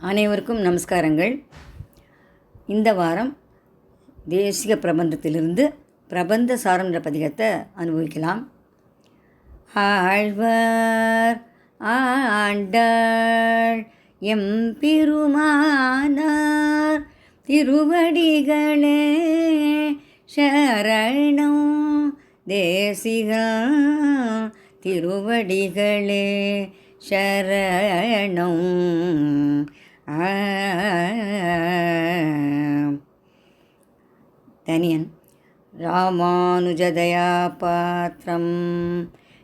அனைவருக்கும் நமஸ்காரங்கள். இந்த வாரம் தேசிக பிரபந்தத்திலிருந்து பிரபந்த சாரம் என்ற பதிகத்தை அனுபவிக்கலாம். ஆழ்வார் ஆண்டாள் எம்பெருமானார் திருவடிகளே சரணம், தேசிகா திருவடிகளே சரணம். தனியன். ராமானுஜதயா பாத்திரம்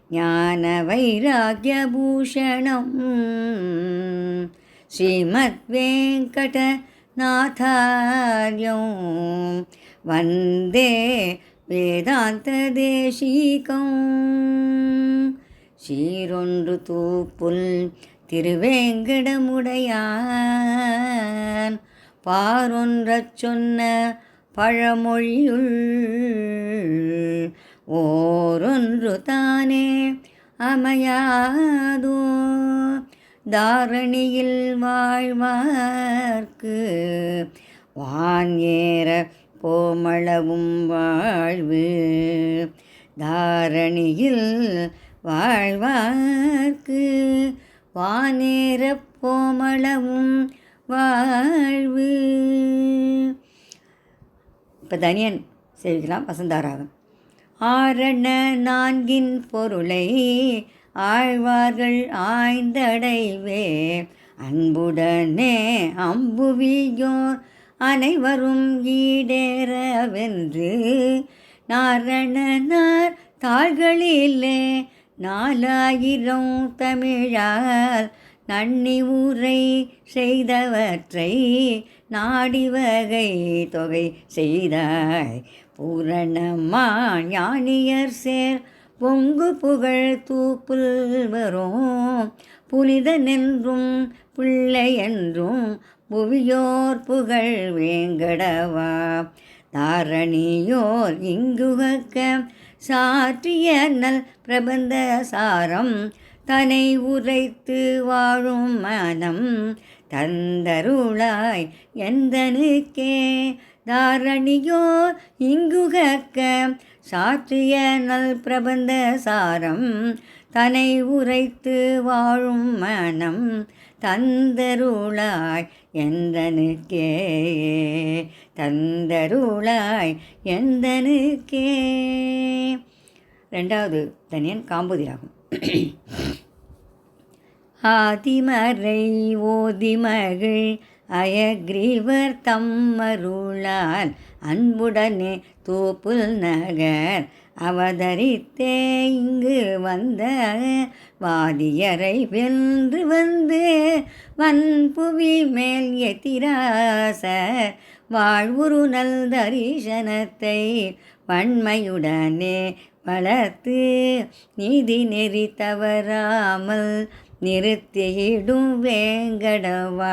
ஞான வைராக்யபூஷணம் ஸ்ரீமத் வெங்கடநாதார்யம் வந்தே வேதாந்த தேசிகம். சீரொன்று தூப்புல் திருவேங்கடமுடையான் பாரொன்றச் சொன்ன பழமொழியுள் ஓரொன்று தானே அமையாதோ, தாரணியில் வாழ்வார்க்கு வான் ஏற போமளவும் வாழ்வு. தாரணியில் வாழ்வார்க்கு வானேறப் போமளவும் வாழ்வு. இப்போ தனியன் சேவிக்கலாம். வசந்தாராகம். ஆரண நான்கின் பொருளை ஆழ்வார்கள் ஆய்ந்தடைவே அன்புடனே அம்புவியோர் அனைவரும் ஈடேறவென்று நாரணனார் தாள்களிலே 4000 தமிழால் நன்னி உரை செய்தவற்றை நாடி வகை தொகை செய்தாய். பூரணமா ஞானியர் சேர் பொங்கு புகழ் தூப்புல் வரும் புனிதனென்றும் பிள்ளை என்றும் புவியோர் புகழ் வேங்கடவா. தாரணியோர் இங்குகக்க சாற்றிய நல் பிரபந்த சாரம் தனை உரைத்து வாழும் மனம் தந்தருளாய் எந்தனுக்கே. தாரணியோர் இங்குகக்க சாற்றிய நல் பிரபந்த சாரம் தனை உரைத்து வாழும் மனம் தந்தருளாய் எந்தனுக்கே. தந்தருளாய் எந்தனுக்கே. ரெண்டாவது தனியன் காம்புதியாகும். ஆதிமறை ஓதிமகள் அயக்ரீவர் தம்மருளால் அன்புடனே தூப்புல் நகர் அவதரித்தே இங்கு வந்த வாதியரை வென்று வந்து வன்புவி மேல் எத்திராசர் வாழ்வுரு நல் தரிசனத்தை வன்மையுடனே வளர்த்து நீதி நெறி தவறாமல் நிறுத்தியிடும் வேங்கடவா.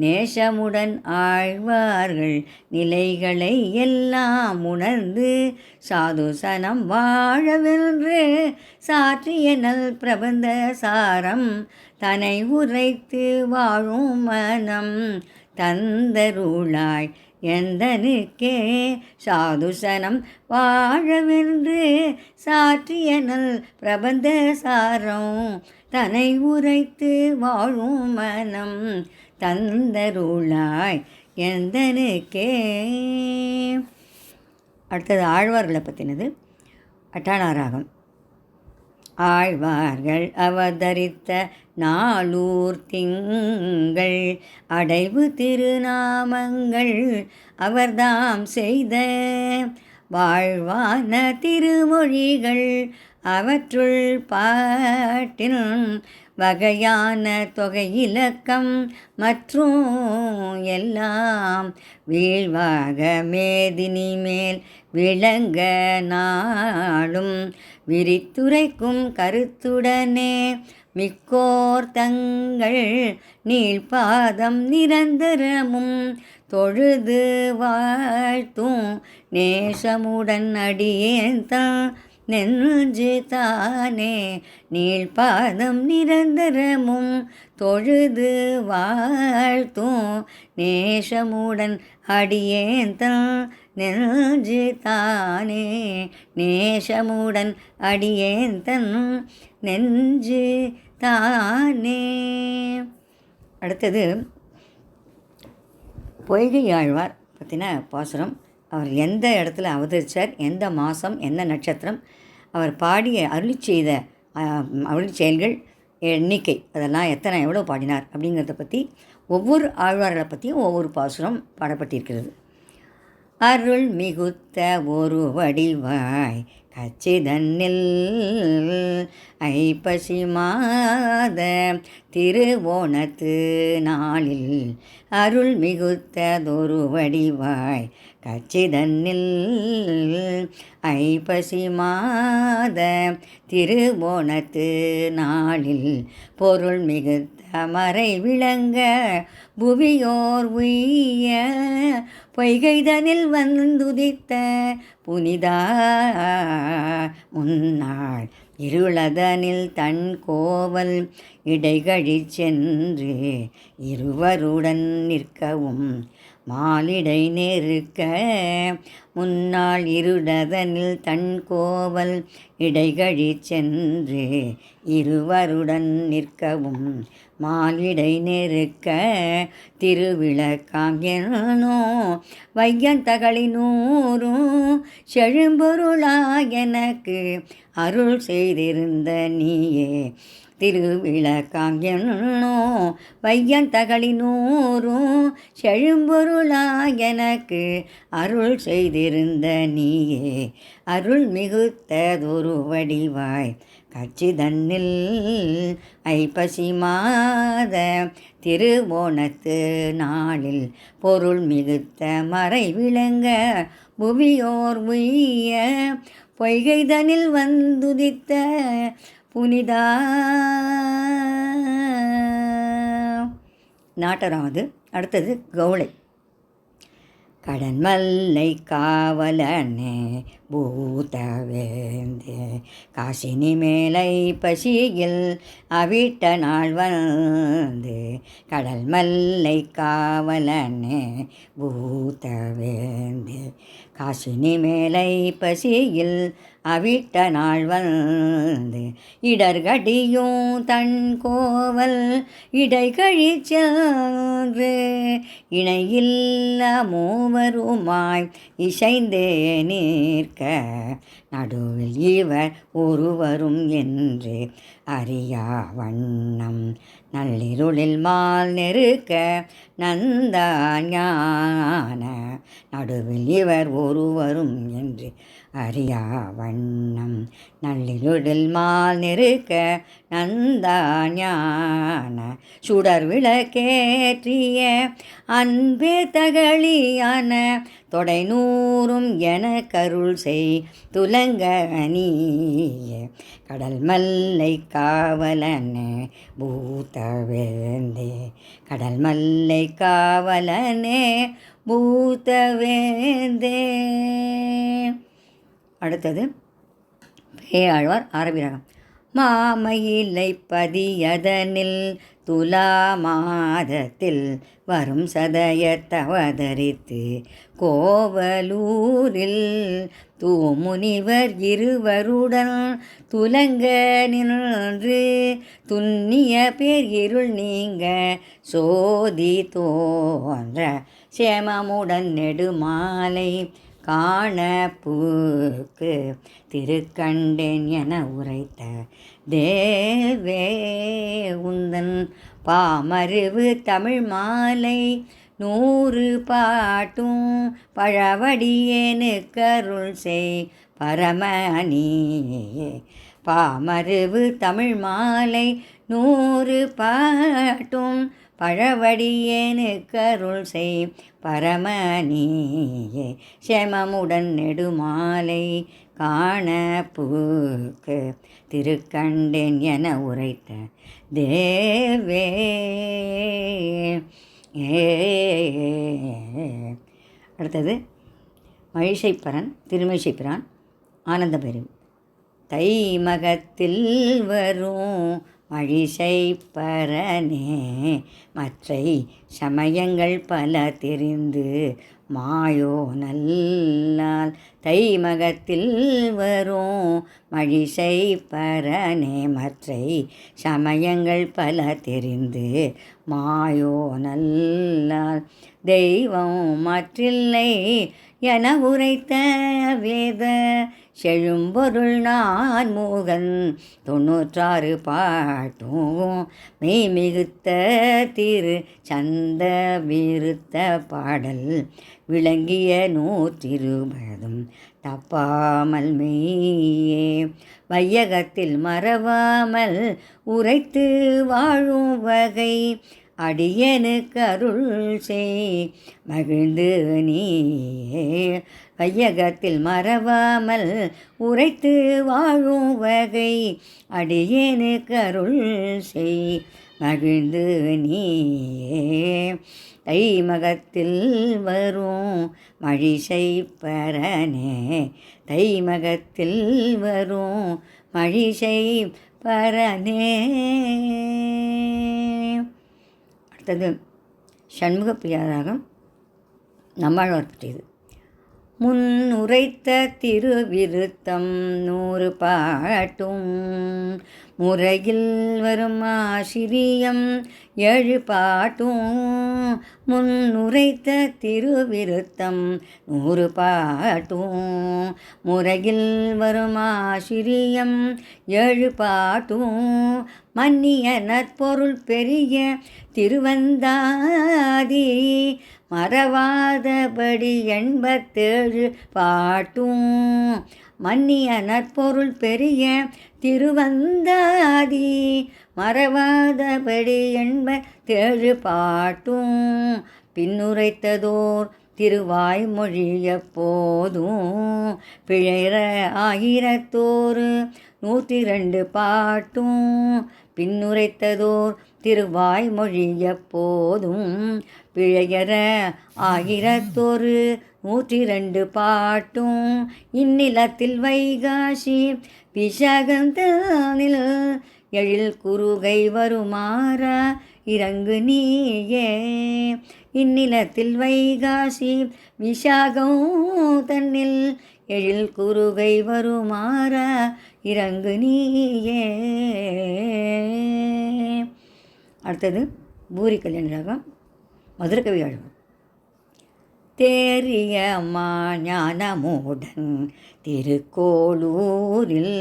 நேசமுடன் ஆழ்வார்கள் நிலைகளை எல்லாம் உணர்ந்து சாதுசனம் வாழவென்று சாற்றிய நல் பிரபந்த சாரம் தனை உரைத்து வாழும் மனம் தந்தருளாய் எந்தனுக்கே. சாதுசனம் வாழவென்று சாற்றிய நல் பிரபந்த சாரம் தனை உரைத்து வாழும் மனம் தந்தருளாய் எந்தனுக்கே. அடுத்தது ஆழ்வார்களை பற்றினது. அட்டானாராகம். ஆழ்வார்கள் அவதரித்த நாளூர் திங்கள் அடைவு திருநாமங்கள் அவர்தாம் செய்த வாழ்வான திருமொழிகள் அவற்றுள் பாட்டின் வகையான தொகை இலக்கம் மற்றும் எல்லாம் வீழ்வாக மேதினி மேல் விளங்க நாளும் விரித்துரைக்கும் கருத்துடனே மிக்கோர் தங்கள் நீள்பாதம் நிரந்தரமும் தொழுது வாழ்த்தும் நேசமுடன் அடியேன் நெஞ்சு தானே நீள்பாதம் நிரந்தரமும் தொழுது வாழ்த்தும் நேசமுடன் அடியேந்தன் நெஞ்சு தானே நேசமுடன் அடியேந்தன் நெஞ்சு தானே. அடுத்தது பொய்கை ஆழ்வார் பற்றின பாசுரம். அவர் எந்த இடத்துல அவதரித்தார், எந்த மாதம், எந்த நட்சத்திரம், அவர் பாடிய அருளி செய்த அருளி செயல்கள் எண்ணிக்கை, அதெல்லாம் எவ்வளோ பாடினார் அப்படிங்கிறத பற்றி ஒவ்வொரு ஆழ்வார்களை பற்றியும் ஒவ்வொரு பாசுரம் பாடப்பட்டிருக்கிறது. அருள் மிகுத்த ஒரு வடிவாய் கச்சிதன்னில் ஐப்பசி மாத திருவோணத்து நாளில் அருள் மிகுத்ததொரு வடிவாய் கச்சிதன்னில் ஐப்பசி மாத திருவோணத்து நாளில் பொருள் மிகுத்த மறை விளங்க புவியோர் உய்ய பொய்கைதனில் வந்துதித்த புனிதா முன்னாள் இருளதனில் தன் கோவல் இடைகழிச் சென்று இருவருடன் நிற்கவும் மாலிடை நெருக்க முன்னாள் இருளதனில் தன் கோவல் இடைகழிச் சென்று இருவருடன் நிற்கவும் மாலிடை நெருக்க திருவிளக்காங்கனோ வையந்தகளினூரும் செழும்பொருளா எனக்கு அருள் செய்திருந்த நீயே திருவிளக்காங்கனோ வையந்தகளினூரும் செழும்பொருளா எனக்கு அருள் செய்திருந்த நீயே அருள் மிகுத்ததொரு வடிவாய் கச்சிதன்னில் ஐப்பசி மாத திருவோணத்து நாளில் பொருள் மிகுத்த மறை விளங்க புவியோர் உய்ய பொய்கைதனில் வந்துதித்த புனிதா. நாட்டராவது. அடுத்தது கௌளை. கடன்மல்லை காவலனே பூதவேந்தே காசினி மேலை பசியில் அவிட்ட நாள் வந்து கடல் மல்லை காவலனே பூதவேந்தே காசினி மேலை பசியில் அவிட்ட நாள் வந்து இடர்கடியும் தன் கோவல் இடைகழிச் சென்று இணையில்ல மூவருமாய் இசைந்தே நிற்க நடுவில் இவர் ஒருவரும் என்று அறியா வண்ணம் நள்ளிருளில் மால் நெருக்க நந்தா ஞான நடுவில் இவர் ஒருவரும் என்று அறியா வண்ணம் நள்ளிருளில் மால் நெருக்க நந்தா ஞான சுடர் விளக்கேற்றிய அன்பே தகளியான தொடை நூறும் என கருள் செய் துலங்க நீய கடல் மல்லை காவலனே பூதவேந்தே கடல் மல்லை காவலனே பூதவேந்தே. அடுத்தது பேயாழ்வார் ஆரபி ராகம். மாமயிலை பதியதனில் துலா மாதத்தில் வரும் சதயத்தவதரித்து கோவலூரில் தூமுனிவர் இருவருடன் துலங்க நின்று துன்னிய பேர் இருள் நீங்க சோதி தோன்ற சேமமுடன் நெடுமாலை காணப்பூக்கு திருக்கண்டேன் என உரைத்த தேவே உந்தன் பாமறிவு தமிழ் மாலை 100 பாட்டும் பழவடியேனு கருள் செய் பரமணியே பாமறிவு தமிழ் மாலை 100 பாட்டும் பழவடியேனு கருள் செய் பரமணியே செமமுடன் நெடுமாலை காணப்பூக்கு திருக்கண்டேன் என உரைத்த தேவே. அடுத்தது மழிசைப்பரன் திருமழிசைப்பிரான் ஆனந்த பைரவி. தை மகத்தில் வரும் மழிசை பரனே மற்றை சமயங்கள் பல தெரிந்து மாயோ நல்லால் தை மகத்தில் வரும் மழிசை பரனே மற்றை சமயங்கள் பல தெரிந்து மாயோ நல்லால் தெய்வம் மற்றில்லை என உரைத்த வேத செழும்பொருள் நான் மூகன் 96 பாட்டும் மெய் மிகுத்த திரு சந்த விருத்த பாடல் விளங்கிய 120 தப்பாமல் மெய்யே வையகத்தில் மறவாமல் உரைத்து வாழும் வகை அடியனுக்கு அருள் செய் மகிழ்ந்து நீயே வையகத்தில் மறவாமல் உரைத்து வாழும் வகை அடியனுக்கு அருள் செய் மகிழ்ந்து நீயே தை மகத்தில் வரும் மழிசை பரனே தை மகத்தில் வரும் மழிசை பரனே. அடுத்தது சண்முகப்பிரியா ராகம் நம்மாழ்வார் பற்றியது. முன் உரைத்த திருவிருத்தம் 100 பாட்டும் முறையில் வரும் ஆசிரியம் 7 பாட்டும் முன் உரைத்த திருவிருத்தம் 100 பாட்டும் முறையில் வரும் ஆசிரியம் 7 பாட்டும் மன்னிய நற்பொருள் பெரிய திருவந்தாதி மறவாதபடி 87 பாட்டும் மன்னிய நற்பொருள் பெரிய திருவந்தாதி மறவாதபடி 87 பாட்டும் பின்னுரைத்ததோர் திருவாய்மொழி எப்போதும் பிழைற 1102 பாட்டும் பின்னுரைத்ததோர் திருவாய்மொழி எப்போதும் பிழையற 1102 பாட்டும் இந்நிலத்தில் வைகாசி விஷகந்தனில் எழில் குறுகை வருமாறா இறங்கு நீயே இந்நிலத்தில் வைகாசி விஷாகம் தன்னில் எழில் குறுகை வருமாறா இறங்கு நீயே. அடுத்தது பூரி கல்யாண ராகம் மதுரகவி ஆழ்வார். தேறிய ஞானமுடன் திருக்கோளூரில்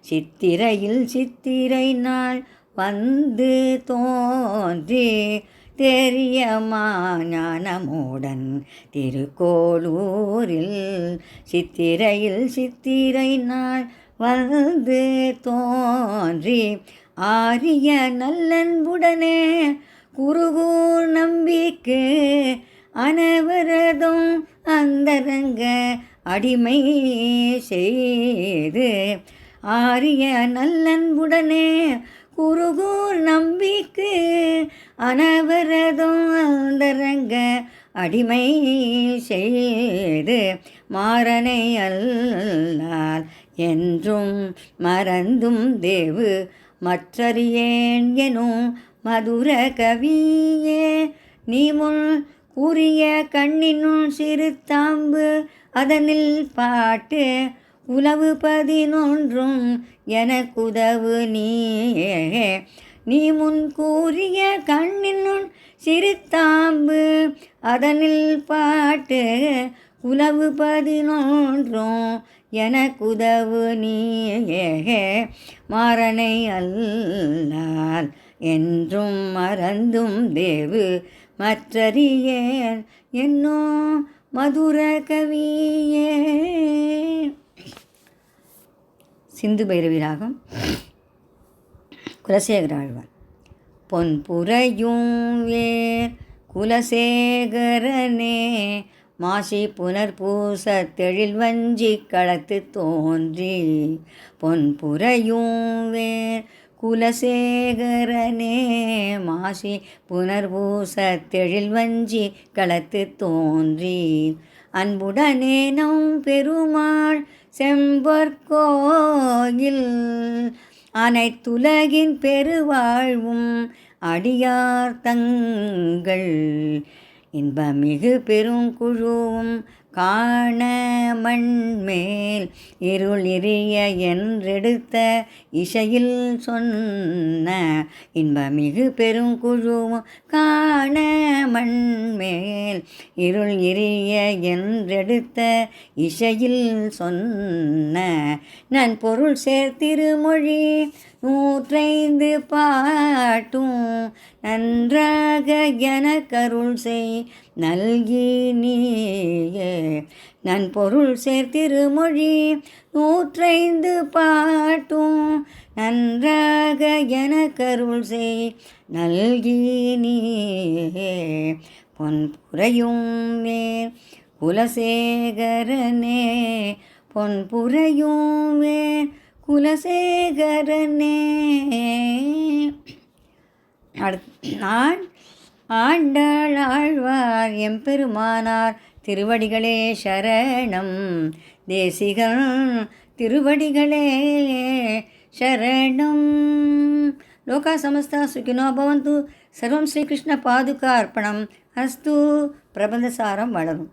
சித்திரையில் சித்திரை நாள் வந்து தோன்றி தேறிய ஞானமுடன் திருக்கோளூரில் சித்திரையில் சித்திரை நாள் வந்து தோன்றி ஆரிய நல்லன்புடனே குருகூர் நம்பிக்கு அனவரதும் அந்தரங்க அடிமை செய்து ஆரிய நல்லன்புடனே குருகூர் நம்பிக்கு அனவரதும் அந்தரங்க அடிமை செய்து மாறனை அல்லால் என்றும் மறந்தும் தேவு மற்றறியேன் எனும் மதுர கவியே நீ முன் கூறிய கண்ணினுள் சிறு தாம்பு அதனில் பாட்டு உலவு 11 எனக்குதவு நீயே நீ முன் கூறிய கண்ணினுள் சிறு தாம்பு அதனில் பாட்டு உலவு 11 எனக்குதவு நீயே மாறனை அல்லால் என்றும் மறந்தும் தேவு மற்றறியேன் என்னோ மதுர கவியே. சிந்து பைரவி ராகம் குலசேகர ஆழ்வார். பொன்புரையும் வேர் குலசேகரனே மாசி புனர்பூச தெழில் வஞ்சி களத்து தோன்றி பொன்புரையும் வேர் குலசேகரனே மாசி புனர்பூச தெழில் வஞ்சி களத்து தோன்றி அன்புடனே நம் பெருமாள் செம்பொற்கோயில் அனைத்துலகின் பெருவாழ்வும் அடியார் தங்கள் இன்பமிகு பெருங்குழுவும் காண மண்மேல் இருள் எரிய என்றெடுத்த இசையில் சொன்ன இன்பமிகு பெருங்குழுவும் காண மண்மேல் இருள் எரிய என்றெடுத்த இசையில் சொன்ன நன்பொருள் சேர்த்திருமொழி 105 பாட்டும் நன்றாக எனக்கருள் செய் நல்கி நீயே. நன்பொருள் சேர்த்திருமொழி 105 பாட்டும் நன்றாக எனக்கருள் செய் நல்கி நீயே. பொன்புரையும் வேர் குலசேகரனே பொன்புரையும் வேர் குலசேகரனே. ஆண்டாள் ஆழ்வார் எம்பெருமானார் திருவடிகளே சரணம். தேசிகன் திருவடிகளே சரணம். லோகா சமஸ்தா சுகினோ பவந்து. சர்வம் ஸ்ரீகிருஷ்ண பாதுகா அர்ப்பணம் அஸ்து. பிரபந்தசாரம் வளரும்.